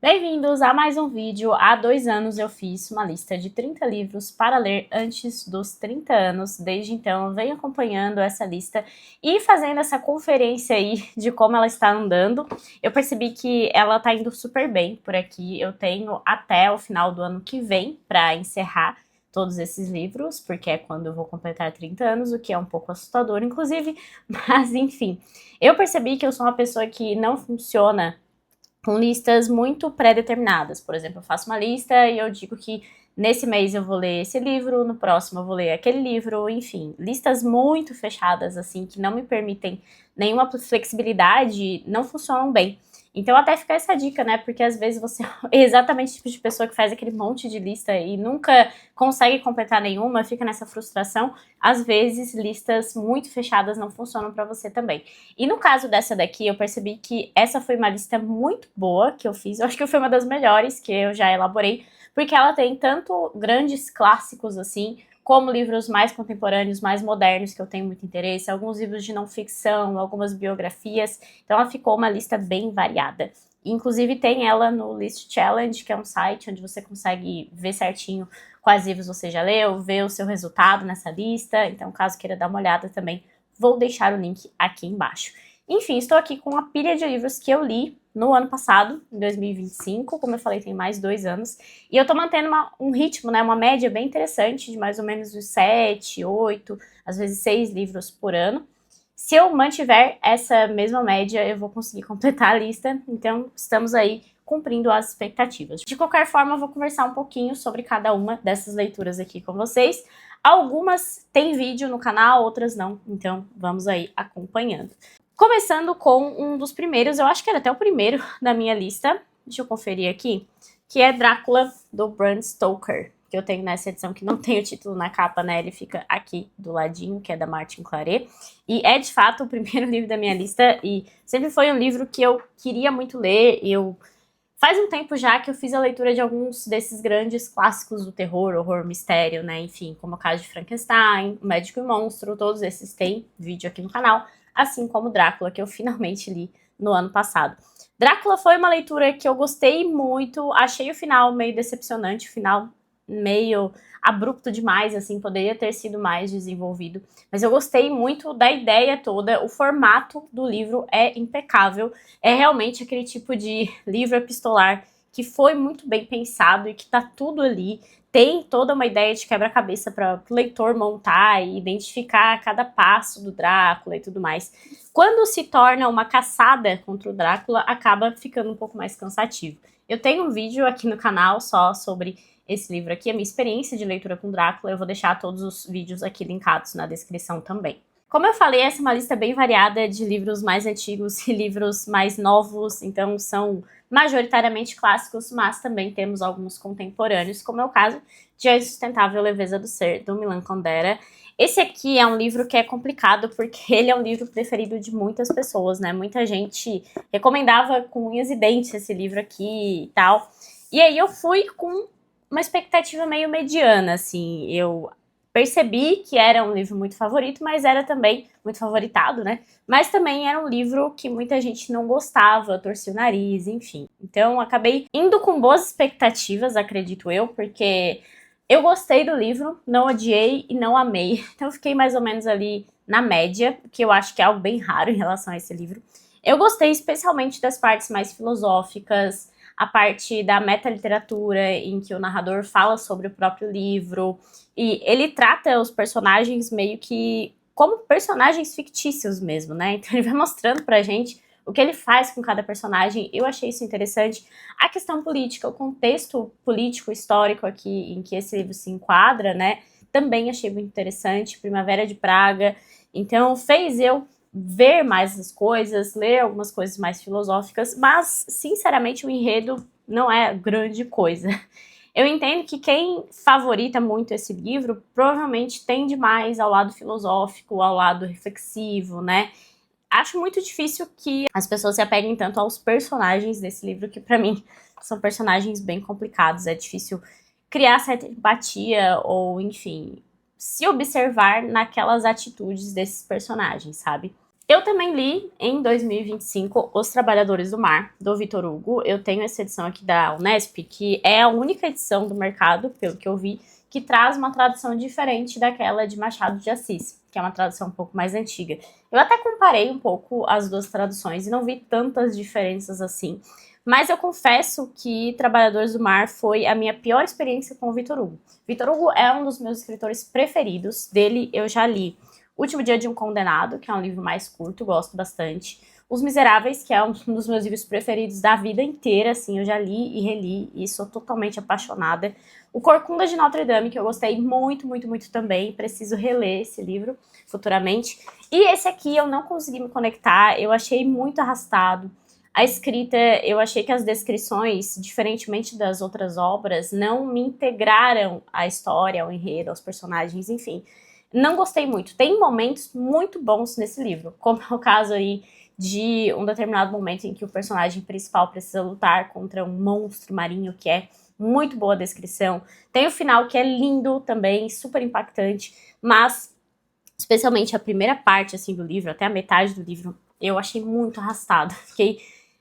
Bem-vindos a mais um vídeo. Há 2 anos eu fiz uma lista de 30 livros para ler antes dos 30 anos. Desde então eu venho acompanhando essa lista e fazendo essa conferência aí de como ela está andando. Eu percebi que ela está indo super bem por aqui. Eu tenho até o final do ano que vem para encerrar todos esses livros, porque é quando eu vou completar 30 anos, o que é um pouco assustador, inclusive. Mas enfim, eu percebi que eu sou uma pessoa que não funciona com listas muito pré-determinadas. Por exemplo, eu faço uma lista e eu digo que nesse mês eu vou ler esse livro, no próximo eu vou ler aquele livro, enfim. Listas muito fechadas, assim, que não me permitem nenhuma flexibilidade, não funcionam bem. Então até fica essa dica, né, porque às vezes você é exatamente o tipo de pessoa que faz aquele monte de lista e nunca consegue completar nenhuma, fica nessa frustração. Às vezes listas muito fechadas não funcionam para você também. E no caso dessa daqui, eu percebi que essa foi uma lista muito boa que eu fiz, eu acho que foi uma das melhores que eu já elaborei, porque ela tem tanto grandes clássicos assim, como livros mais contemporâneos, mais modernos, que eu tenho muito interesse, alguns livros de não ficção, algumas biografias, então ela ficou uma lista bem variada. Inclusive tem ela no List Challenge, que é um site onde você consegue ver certinho quais livros você já leu, ver o seu resultado nessa lista, então caso queira dar uma olhada também, vou deixar o link aqui embaixo. Enfim, estou aqui com uma pilha de livros que eu li no ano passado, em 2025, como eu falei, tem mais 2 anos, e eu tô mantendo um ritmo, né, uma média bem interessante, de mais ou menos uns 7, 8, às vezes 6 livros por ano. Se eu mantiver essa mesma média, eu vou conseguir completar a lista, então estamos aí cumprindo as expectativas. De qualquer forma, eu vou conversar um pouquinho sobre cada uma dessas leituras aqui com vocês. Algumas têm vídeo no canal, outras não, então vamos aí acompanhando. Começando com um dos primeiros, eu acho que era até o primeiro da minha lista, deixa eu conferir aqui, que é Drácula, do Bram Stoker, que eu tenho nessa edição que não tem o título na capa, né, ele fica aqui do ladinho, que é da Martin Claret, e é de fato o primeiro livro da minha lista, e sempre foi um livro que eu queria muito ler, faz um tempo já que eu fiz a leitura de alguns desses grandes clássicos do terror, horror, mistério, né, enfim, como o caso de Frankenstein, O Médico e o Monstro, todos esses têm vídeo aqui no canal, assim como Drácula, que eu finalmente li no ano passado. Drácula foi uma leitura que eu gostei muito, achei o final meio decepcionante, o final meio abrupto demais, assim, poderia ter sido mais desenvolvido, mas eu gostei muito da ideia toda, o formato do livro é impecável, é realmente aquele tipo de livro epistolar que foi muito bem pensado e que tá tudo ali, tem toda uma ideia de quebra-cabeça para o leitor montar e identificar cada passo do Drácula e tudo mais. Quando se torna uma caçada contra o Drácula, acaba ficando um pouco mais cansativo. Eu tenho um vídeo aqui no canal só sobre esse livro aqui, a minha experiência de leitura com Drácula, eu vou deixar todos os vídeos aqui linkados na descrição também. Como eu falei, essa é uma lista bem variada de livros mais antigos e livros mais novos, então são majoritariamente clássicos, mas também temos alguns contemporâneos, como é o caso de A Insustentável Leveza do Ser, do Milan Kundera. Esse aqui é um livro que é complicado, porque ele é um livro preferido de muitas pessoas, né? Muita gente recomendava com unhas e dentes esse livro aqui e tal. E aí eu fui com uma expectativa meio mediana, assim, eu percebi que era um livro muito favorito, mas era também muito favoritado, né? Mas também era um livro que muita gente não gostava, torcia o nariz, enfim. Então acabei indo com boas expectativas, acredito eu, porque eu gostei do livro, não odiei e não amei. Então eu fiquei mais ou menos ali na média, que eu acho que é algo bem raro em relação a esse livro. Eu gostei especialmente das partes mais filosóficas, a parte da metaliteratura, em que o narrador fala sobre o próprio livro, e ele trata os personagens meio que como personagens fictícios mesmo, né? Então ele vai mostrando pra gente o que ele faz com cada personagem, eu achei isso interessante. A questão política, o contexto político histórico aqui em que esse livro se enquadra, né? Também achei muito interessante, Primavera de Praga, então fez eu ver mais as coisas, ler algumas coisas mais filosóficas, mas, sinceramente, o enredo não é grande coisa. Eu entendo que quem favorita muito esse livro provavelmente tende mais ao lado filosófico, ao lado reflexivo, né? Acho muito difícil que as pessoas se apeguem tanto aos personagens desse livro, que pra mim são personagens bem complicados, é difícil criar certa empatia ou, enfim, se observar naquelas atitudes desses personagens, sabe? Eu também li, em 2025, Os Trabalhadores do Mar, do Victor Hugo. Eu tenho essa edição aqui da Unesp, que é a única edição do mercado, pelo que eu vi, que traz uma tradução diferente daquela de Machado de Assis, que é uma tradução um pouco mais antiga. Eu até comparei um pouco as duas traduções e não vi tantas diferenças assim, mas eu confesso que Trabalhadores do Mar foi a minha pior experiência com o Victor Hugo. Victor Hugo é um dos meus escritores preferidos, dele eu já li Último Dia de um Condenado, que é um livro mais curto, gosto bastante. Os Miseráveis, que é um dos meus livros preferidos da vida inteira, assim, eu já li e reli e sou totalmente apaixonada. O Corcunda de Notre Dame, que eu gostei muito, muito, muito também, preciso reler esse livro futuramente. E esse aqui eu não consegui me conectar, eu achei muito arrastado. A escrita, eu achei que as descrições, diferentemente das outras obras, não me integraram à história, ao enredo, aos personagens, enfim. Não gostei muito. Tem momentos muito bons nesse livro, como é o caso aí de um determinado momento em que o personagem principal precisa lutar contra um monstro marinho, que é muito boa a descrição. Tem o final, que é lindo também, super impactante, mas especialmente a primeira parte assim do livro, até a metade do livro, eu achei muito arrastado. Fiquei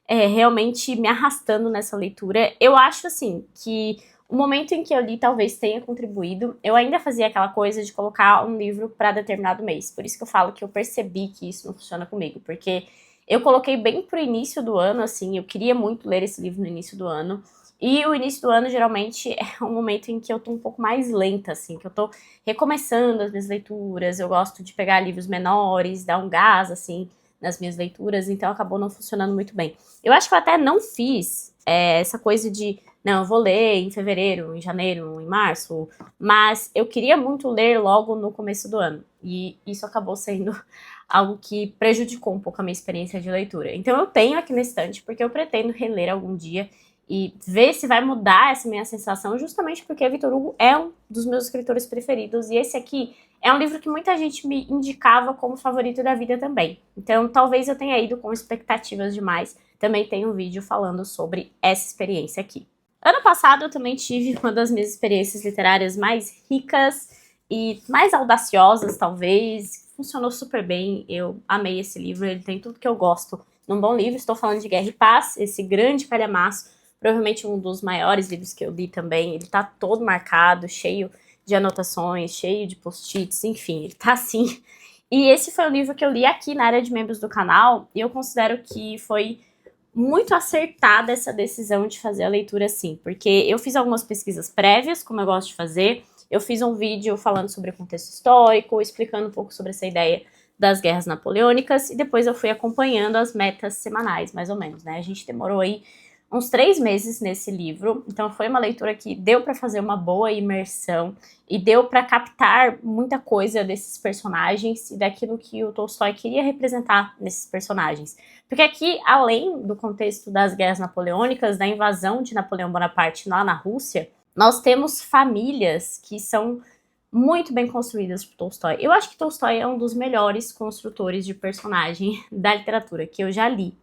realmente me arrastando nessa leitura. Eu acho assim que o momento em que eu li talvez tenha contribuído. Eu ainda fazia aquela coisa de colocar um livro para determinado mês. Por isso que eu falo que eu percebi que isso não funciona comigo, porque eu coloquei bem pro início do ano, assim, eu queria muito ler esse livro no início do ano. E o início do ano, geralmente, é um momento em que eu tô um pouco mais lenta, assim, que eu tô recomeçando as minhas leituras, eu gosto de pegar livros menores, dar um gás, assim, nas minhas leituras, então acabou não funcionando muito bem. Eu acho que eu até não fiz essa coisa de, não, eu vou ler em fevereiro, em janeiro, em março, mas eu queria muito ler logo no começo do ano, e isso acabou sendo algo que prejudicou um pouco a minha experiência de leitura. Então eu tenho aqui na estante, porque eu pretendo reler algum dia e ver se vai mudar essa minha sensação, justamente porque Victor Hugo é um dos meus escritores preferidos, e esse aqui é um livro que muita gente me indicava como favorito da vida também. Então talvez eu tenha ido com expectativas demais. Também tem um vídeo falando sobre essa experiência aqui. Ano passado eu também tive uma das minhas experiências literárias mais ricas e mais audaciosas, talvez. Funcionou super bem, eu amei esse livro, ele tem tudo que eu gosto num bom livro. Estou falando de Guerra e Paz, esse grande calhamaço, provavelmente um dos maiores livros que eu li também. Ele tá todo marcado, cheio de anotações, cheio de post-its, enfim, ele tá assim. E esse foi o livro que eu li aqui na área de membros do canal, e eu considero que foi muito acertada essa decisão de fazer a leitura assim, porque eu fiz algumas pesquisas prévias, como eu gosto de fazer, eu fiz um vídeo falando sobre o contexto histórico, explicando um pouco sobre essa ideia das guerras napoleônicas, e depois eu fui acompanhando as metas semanais, mais ou menos, né? A gente demorou aí uns 3 meses nesse livro, então foi uma leitura que deu para fazer uma boa imersão e deu para captar muita coisa desses personagens e daquilo que o Tolstói queria representar nesses personagens. Porque aqui, além do contexto das guerras napoleônicas, da invasão de Napoleão Bonaparte lá na Rússia, nós temos famílias que são muito bem construídas por Tolstói. Eu acho que Tolstói é um dos melhores construtores de personagem da literatura que eu já li.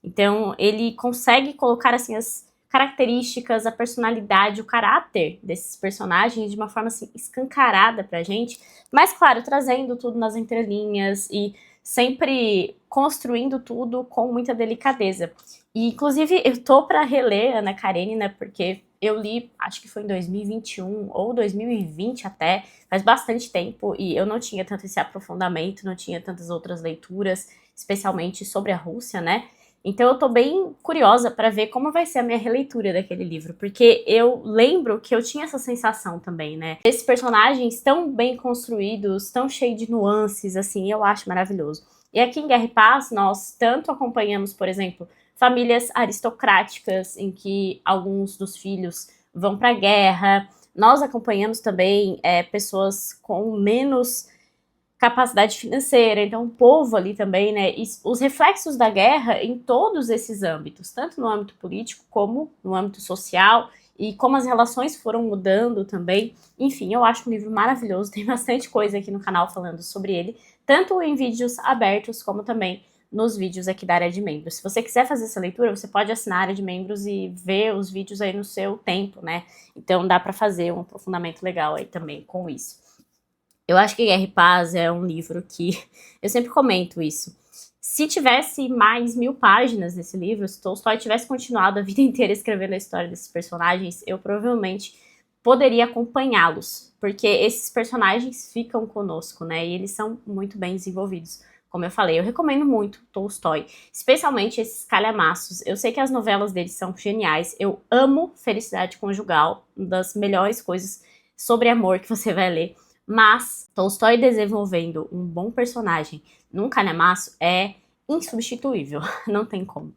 Então, ele consegue colocar assim as características, a personalidade, o caráter desses personagens de uma forma assim escancarada pra gente, mas claro, trazendo tudo nas entrelinhas e sempre construindo tudo com muita delicadeza. E inclusive eu tô para reler Ana Karenina, porque eu li, acho que foi em 2021 ou 2020 até, faz bastante tempo, e eu não tinha tanto esse aprofundamento, não tinha tantas outras leituras, especialmente sobre a Rússia, né? Então eu tô bem curiosa para ver como vai ser a minha releitura daquele livro, porque eu lembro que eu tinha essa sensação também, né? Esses personagens tão bem construídos, tão cheios de nuances, assim, eu acho maravilhoso. E aqui em Guerra e Paz, nós tanto acompanhamos, por exemplo, famílias aristocráticas, em que alguns dos filhos vão pra guerra. Nós acompanhamos também pessoas com menos capacidade financeira, então o povo ali também, né, e os reflexos da guerra em todos esses âmbitos, tanto no âmbito político como no âmbito social, e como as relações foram mudando também. Enfim, eu acho um livro maravilhoso, tem bastante coisa aqui no canal falando sobre ele, tanto em vídeos abertos como também nos vídeos aqui da área de membros. Se você quiser fazer essa leitura, você pode assinar a área de membros e ver os vídeos aí no seu tempo, né? Então dá para fazer um aprofundamento legal aí também com isso. Eu acho que Guerra e Paz é um livro que, eu sempre comento isso, Se tivesse mais 1000 páginas nesse livro, se Tolstói tivesse continuado a vida inteira escrevendo a história desses personagens, eu provavelmente poderia acompanhá-los, porque esses personagens ficam conosco, né? E eles são muito bem desenvolvidos. Como eu falei, eu recomendo muito Tolstói, especialmente esses calhamaços. Eu sei que as novelas dele são geniais, eu amo Felicidade Conjugal, uma das melhores coisas sobre amor que você vai ler, mas Tolstói desenvolvendo um bom personagem num calhamaço é insubstituível, não tem como.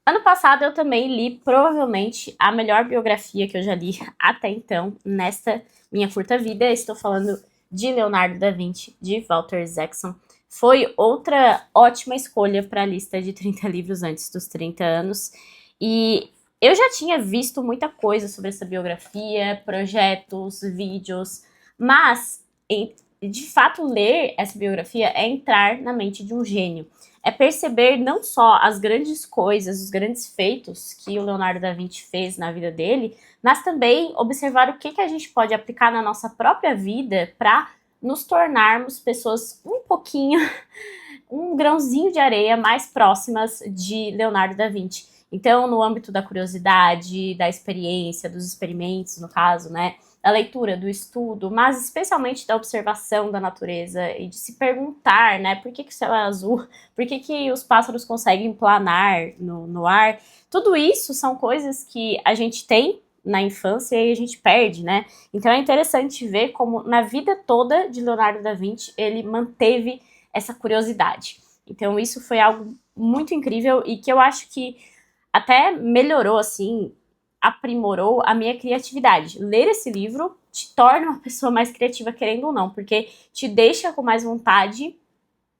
Ano passado eu também li, provavelmente, a melhor biografia que eu já li até então, nesta minha curta vida. Estou falando de Leonardo da Vinci, de Walter Isaacson. Foi outra ótima escolha para a lista de 30 livros antes dos 30 anos. E eu já tinha visto muita coisa sobre essa biografia, projetos, vídeos, mas, de fato, ler essa biografia é entrar na mente de um gênio. É perceber não só as grandes coisas, os grandes feitos que o Leonardo da Vinci fez na vida dele, mas também observar o que a gente pode aplicar na nossa própria vida para nos tornarmos pessoas um pouquinho, um grãozinho de areia mais próximas de Leonardo da Vinci. Então, no âmbito da curiosidade, da experiência, dos experimentos, no caso, né, da leitura, do estudo, mas especialmente da observação da natureza e de se perguntar, né, por que o céu é azul, por que os pássaros conseguem planar no ar. Tudo isso são coisas que a gente tem na infância e a gente perde, né? Então é interessante ver como na vida toda de Leonardo da Vinci ele manteve essa curiosidade. Então isso foi algo muito incrível e que eu acho que até melhorou, assim, aprimorou a minha criatividade. Ler esse livro te torna uma pessoa mais criativa, querendo ou não, porque te deixa com mais vontade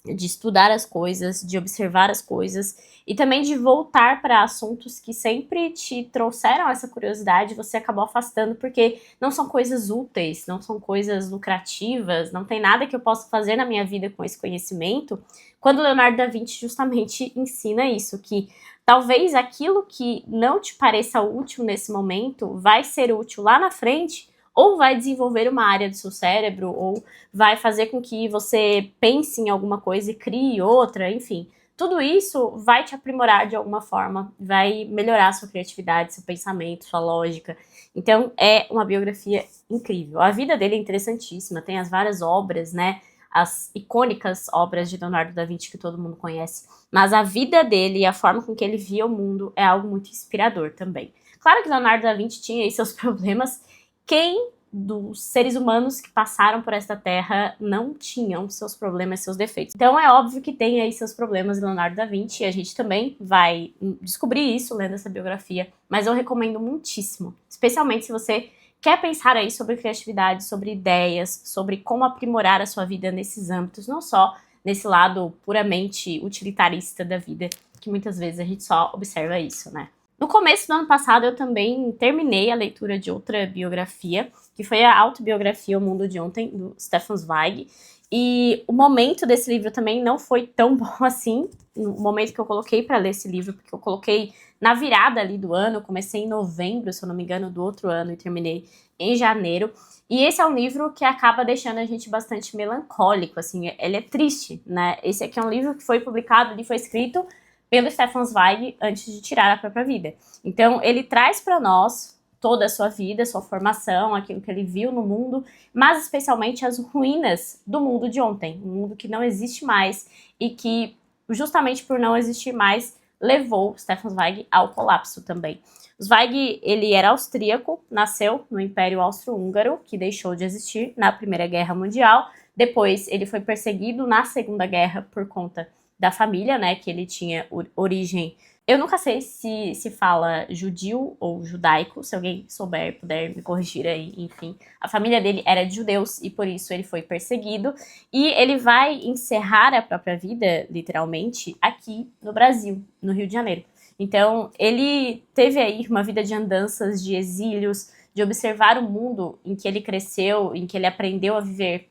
de estudar as coisas, de observar as coisas e também de voltar para assuntos que sempre te trouxeram essa curiosidade, você acabou afastando porque não são coisas úteis, não são coisas lucrativas, não tem nada que eu possa fazer na minha vida com esse conhecimento, quando Leonardo da Vinci justamente ensina isso, que talvez aquilo que não te pareça útil nesse momento vai ser útil lá na frente, ou vai desenvolver uma área do seu cérebro, ou vai fazer com que você pense em alguma coisa e crie outra, enfim. Tudo isso vai te aprimorar de alguma forma, vai melhorar sua criatividade, seu pensamento, sua lógica. Então, é uma biografia incrível. A vida dele é interessantíssima, tem as várias obras, né? As icônicas obras de Leonardo da Vinci que todo mundo conhece. Mas a vida dele e a forma com que ele via o mundo é algo muito inspirador também. Claro que Leonardo da Vinci tinha aí seus problemas. Quem dos seres humanos que passaram por esta terra não tinham seus problemas, seus defeitos? Então é óbvio que tem aí seus problemas Leonardo da Vinci, e a gente também vai descobrir isso lendo essa biografia, mas eu recomendo muitíssimo, especialmente se você quer pensar aí sobre criatividade, sobre ideias, sobre como aprimorar a sua vida nesses âmbitos, não só nesse lado puramente utilitarista da vida, que muitas vezes a gente só observa isso, né? No começo do ano passado, eu também terminei a leitura de outra biografia, que foi a autobiografia O Mundo de Ontem, do Stefan Zweig. E o momento desse livro também não foi tão bom assim, no momento que eu coloquei para ler esse livro, porque eu coloquei na virada ali do ano, eu comecei em novembro, se eu não me engano, do outro ano, e terminei em janeiro. E esse é um livro que acaba deixando a gente bastante melancólico, assim, ele é triste, né? Esse aqui é um livro que foi publicado, ele foi escrito pelo Stefan Zweig antes de tirar a própria vida. Então, ele traz para nós toda a sua vida, sua formação, aquilo que ele viu no mundo, mas especialmente as ruínas do mundo de ontem, um mundo que não existe mais e que, justamente por não existir mais, levou Stefan Zweig ao colapso também. Zweig, ele era austríaco, nasceu no Império Austro-Húngaro, que deixou de existir na Primeira Guerra Mundial. Depois, ele foi perseguido na Segunda Guerra por conta da família, né, que ele tinha origem. Eu nunca sei se fala judio ou judaico, se alguém souber, puder me corrigir aí, enfim. A família dele era de judeus e por isso ele foi perseguido. E ele vai encerrar a própria vida, literalmente, aqui no Brasil, no Rio de Janeiro. Então, ele teve aí uma vida de andanças, de exílios, de observar o mundo em que ele cresceu, em que ele aprendeu a viver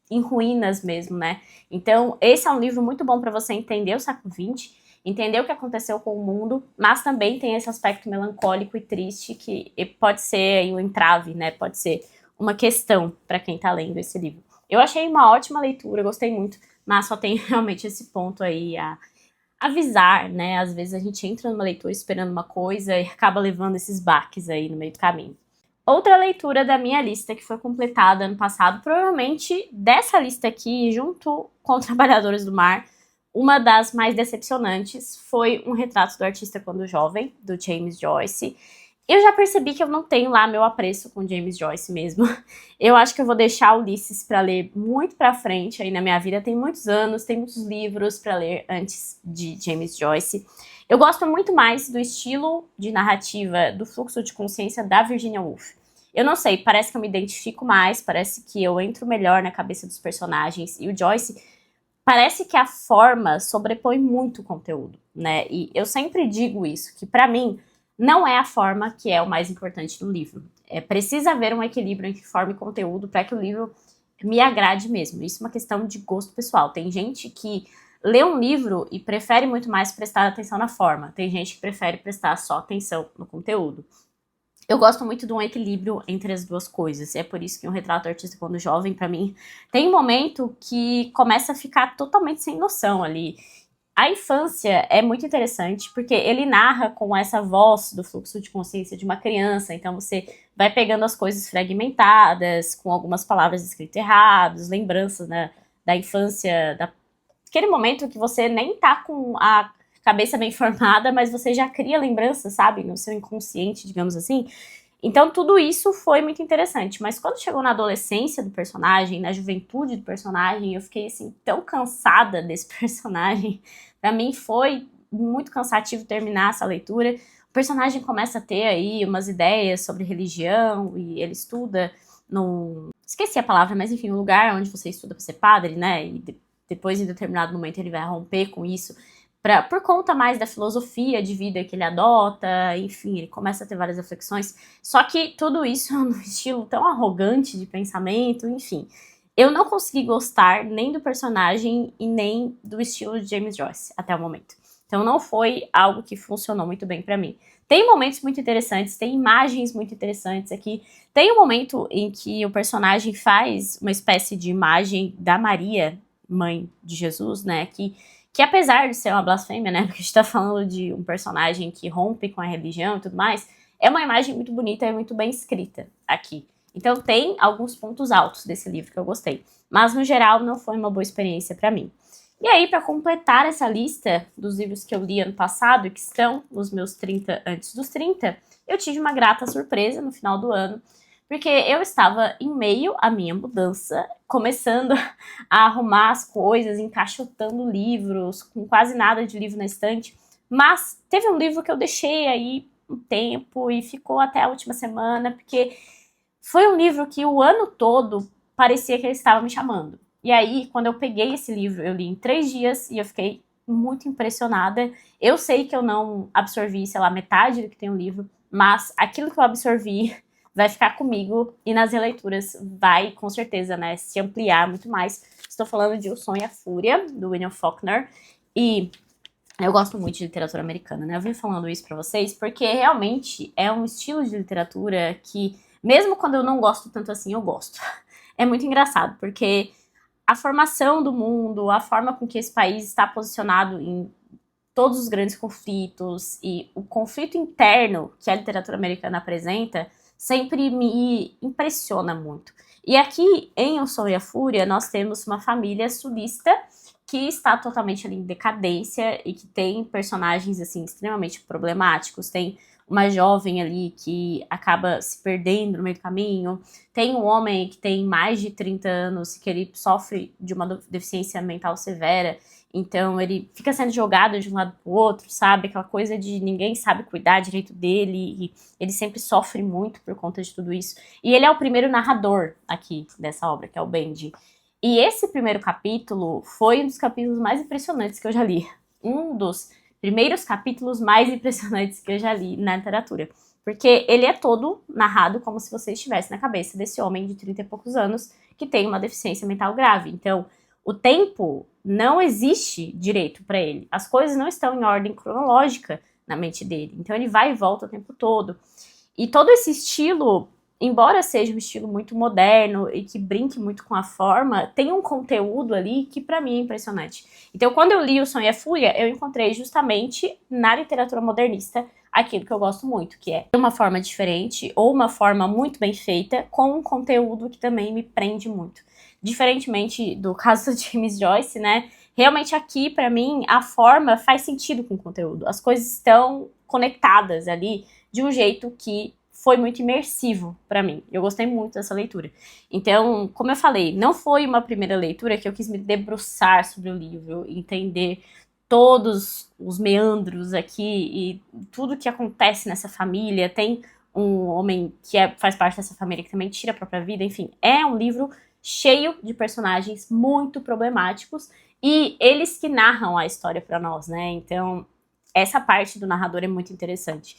em ruínas mesmo, né? Então, esse é um livro muito bom para você entender o século XX, entender o que aconteceu com o mundo, mas também tem esse aspecto melancólico e triste que pode ser aí um entrave, né? Pode ser uma questão para quem tá lendo esse livro. Eu achei uma ótima leitura, gostei muito, mas só tem realmente esse ponto aí avisar, né? Às vezes a gente entra numa leitura esperando uma coisa e acaba levando esses baques aí no meio do caminho. Outra leitura da minha lista que foi completada ano passado, provavelmente dessa lista aqui, junto com Trabalhadores do Mar, uma das mais decepcionantes foi Um Retrato do Artista Quando Jovem, do James Joyce. Eu já percebi que eu não tenho lá meu apreço com James Joyce mesmo. Eu acho que eu vou deixar Ulisses para ler muito para frente aí na minha vida. Tem muitos anos, tem muitos livros para ler antes de James Joyce. Eu gosto muito mais do estilo de narrativa do Fluxo de Consciência da Virginia Woolf. Eu não sei, parece que eu me identifico mais, parece que eu entro melhor na cabeça dos personagens. E o Joyce, parece que a forma sobrepõe muito o conteúdo, né? E eu sempre digo isso, que para mim não é a forma que é o mais importante no livro. Precisa haver um equilíbrio entre forma e conteúdo para que o livro me agrade mesmo. Isso é uma questão de gosto pessoal. Tem gente que lê um livro e prefere muito mais prestar atenção na forma. Tem gente que prefere prestar só atenção no conteúdo. Eu gosto muito de um equilíbrio entre as duas coisas. É por isso que Um Retrato do Artista Quando Jovem, pra mim, tem um momento que começa a ficar totalmente sem noção ali. A infância é muito interessante, porque ele narra com essa voz do fluxo de consciência de uma criança, então você vai pegando as coisas fragmentadas, com algumas palavras escritas erradas, lembranças, né, da infância, daquele momento que você nem tá com a cabeça bem formada, mas você já cria lembranças, sabe, no seu inconsciente, digamos assim. Então tudo isso foi muito interessante, mas quando chegou na adolescência do personagem, na juventude do personagem, eu fiquei assim tão cansada desse personagem. Pra mim foi muito cansativo terminar essa leitura. O personagem começa a ter aí umas ideias sobre religião e ele estuda no... esqueci a palavra, mas enfim, um lugar onde você estuda pra ser padre, né? E depois, em determinado momento, ele vai romper com isso por conta mais da filosofia de vida que ele adota, enfim, ele começa a ter várias reflexões, só que tudo isso é um estilo tão arrogante de pensamento, enfim. Eu não consegui gostar nem do personagem e nem do estilo de James Joyce até o momento. Então não foi algo que funcionou muito bem pra mim. Tem momentos muito interessantes, tem imagens muito interessantes aqui. Tem um momento em que o personagem faz uma espécie de imagem da Maria, mãe de Jesus, né, que apesar de ser uma blasfêmia, né, porque a gente tá falando de um personagem que rompe com a religião e tudo mais, é uma imagem muito bonita e muito bem escrita aqui. Então tem alguns pontos altos desse livro que eu gostei, mas no geral não foi uma boa experiência para mim. E aí, para completar essa lista dos livros que eu li ano passado e que estão nos meus 30 antes dos 30, eu tive uma grata surpresa no final do ano, porque eu estava em meio à minha mudança, começando a arrumar as coisas, encaixotando livros, com quase nada de livro na estante, mas teve um livro que eu deixei aí um tempo e ficou até a última semana, porque foi um livro que o ano todo parecia que ele estava me chamando. E aí, quando eu peguei esse livro, eu li em 3 dias e eu fiquei muito impressionada. Eu sei que eu não absorvi, sei lá, metade do que tem o livro, mas aquilo que eu absorvi vai ficar comigo e nas releituras vai, com certeza, né, se ampliar muito mais. Estou falando de O Som e a Fúria, do William Faulkner, e eu gosto muito de literatura americana, né, eu vim falando isso pra vocês porque realmente é um estilo de literatura que, mesmo quando eu não gosto tanto assim, eu gosto. É muito engraçado, porque a formação do mundo, a forma com que esse país está posicionado em todos os grandes conflitos e o conflito interno que a literatura americana apresenta sempre me impressiona muito. E aqui em O Som e a Fúria nós temos uma família sulista que está totalmente ali em decadência e que tem personagens assim extremamente problemáticos. Tem uma jovem ali que acaba se perdendo no meio do caminho, tem um homem que tem mais de 30 anos que ele sofre de uma deficiência mental severa, então ele fica sendo jogado de um lado pro outro, sabe? Aquela coisa de ninguém sabe cuidar direito dele, e ele sempre sofre muito por conta de tudo isso. E ele é o primeiro narrador aqui dessa obra, que é o Benji. E esse primeiro capítulo foi um dos capítulos mais impressionantes que eu já li. Um dos primeiros capítulos mais impressionantes que eu já li na literatura. Porque ele é todo narrado como se você estivesse na cabeça desse homem de 30 e poucos anos que tem uma deficiência mental grave. Então, o tempo não existe direito para ele. As coisas não estão em ordem cronológica na mente dele. Então, ele vai e volta o tempo todo. E todo esse estilo embora seja um estilo muito moderno e que brinque muito com a forma, tem um conteúdo ali que pra mim é impressionante. Então, quando eu li O Sonho e a Fúria, eu encontrei justamente na literatura modernista aquilo que eu gosto muito, que é uma forma diferente ou uma forma muito bem feita com um conteúdo que também me prende muito. Diferentemente do caso do James Joyce, né? Realmente aqui, pra mim, a forma faz sentido com o conteúdo. As coisas estão conectadas ali de um jeito que foi muito imersivo pra mim. Eu gostei muito dessa leitura. Então, como eu falei, não foi uma primeira leitura que eu quis me debruçar sobre o livro, entender todos os meandros aqui e tudo que acontece nessa família. Tem um homem que faz parte dessa família que também tira a própria vida. Enfim, é um livro cheio de personagens muito problemáticos e eles que narram a história pra nós, né? Então, essa parte do narrador é muito interessante.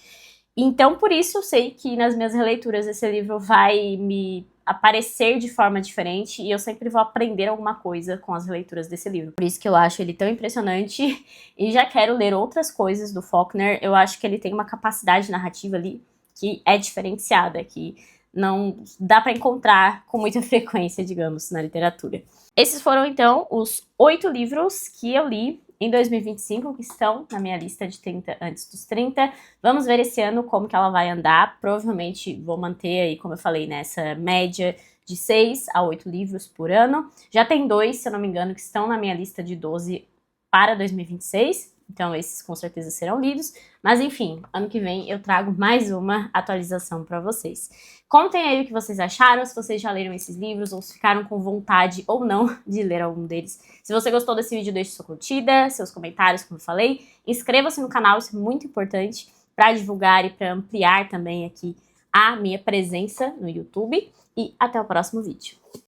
Então, por isso, eu sei que nas minhas releituras esse livro vai me aparecer de forma diferente e eu sempre vou aprender alguma coisa com as releituras desse livro. Por isso que eu acho ele tão impressionante e já quero ler outras coisas do Faulkner. Eu acho que ele tem uma capacidade narrativa ali que é diferenciada, que não dá para encontrar com muita frequência, digamos, na literatura. Esses foram, então, os 8 livros que eu li em 2025, que estão na minha lista de 30 antes dos 30. Vamos ver esse ano como que ela vai andar. Provavelmente vou manter aí, como eu falei, nessa média de 6 a 8 livros por ano. Já tem 2, se eu não me engano, que estão na minha lista de 12 para 2026. Então esses com certeza serão lidos. Mas enfim, ano que vem eu trago mais uma atualização para vocês. Contem aí o que vocês acharam, se vocês já leram esses livros ou se ficaram com vontade ou não de ler algum deles. Se você gostou desse vídeo, deixe sua curtida, seus comentários, como eu falei. Inscreva-se no canal, isso é muito importante para divulgar e para ampliar também aqui a minha presença no YouTube. E até o próximo vídeo.